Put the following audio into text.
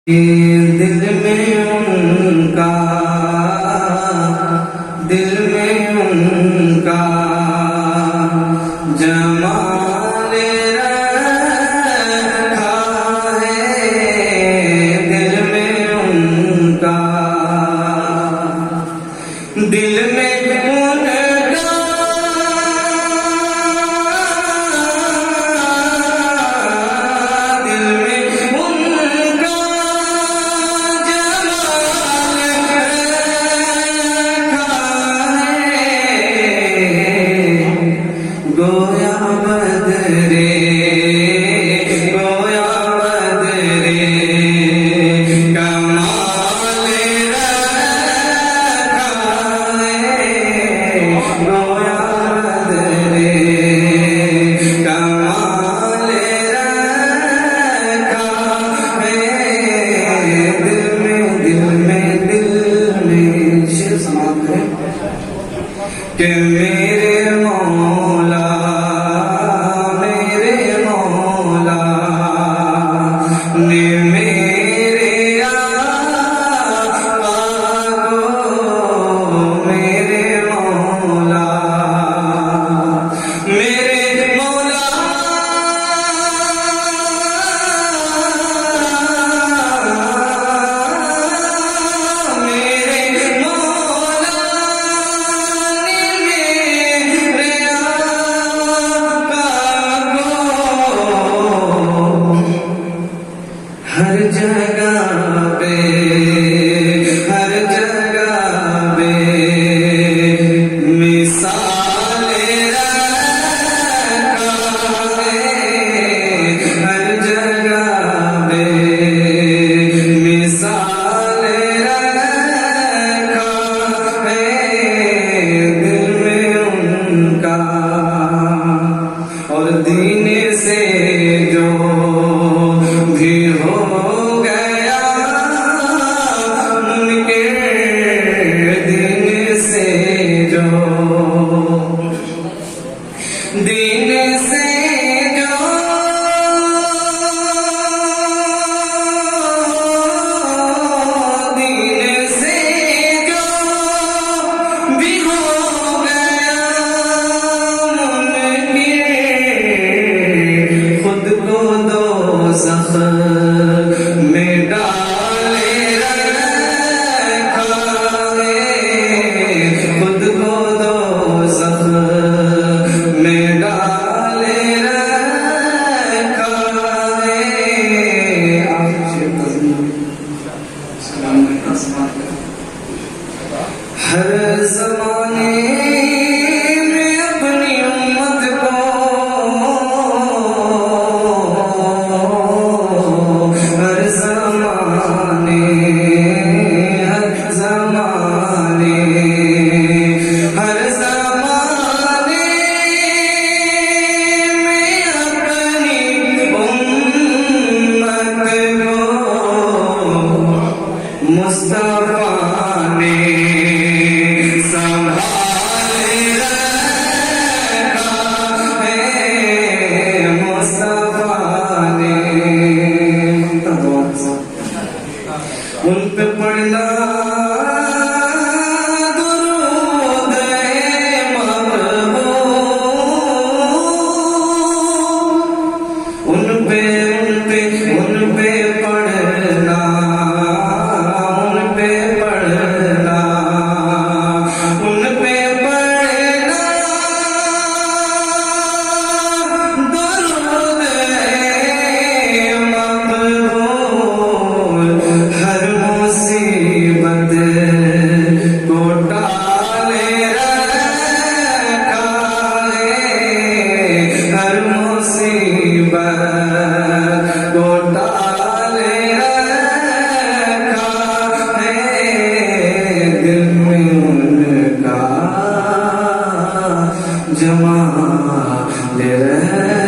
दिल में उनका, दिल में उनका जमाल रखा है, दिल में उनका, दिल में उनका, दिल में उनका गोया बदरे, गोया बदरे कमाल रखा है, गोया बदरे कमाल रखा है, दिल में, दिल में, दिल में। शेर समाप्त है कि मेरे मौला, मेरे मौला ने मेरे आका को, मेरे मौला, मेरे मौला, हर जगह पे, हर जगह पे मिसाल रखा है, हर जगह पे मिसाल रखा है, दिल में उनका। और दीन से जो भी हो गया उनके दिन से, जो दिन से जो दिन से जो भी हो गया उनके, खुद को दोज़ख में डाले रखा है, खुद को दोज़ख में डाले रखा है। हर ज़माने में अपनी उम्मत को, हर ज़माने, हर ज़माने, हर ज़माने में अपनी उम्मत को मुस्तफ़ा ने संभाल रखा है, मुस्तफ़ा ने। उन पे पढ़ना दुरूद है महबूब, उन पे पढ़ना, उन पे पढ़ना, उन पे पढ़ना दुरूद है मक़बूल, हर मुसीबत को टाले रखा है, हर मुसीबत को टाले रखा है, दिल में उनका जमाल रखा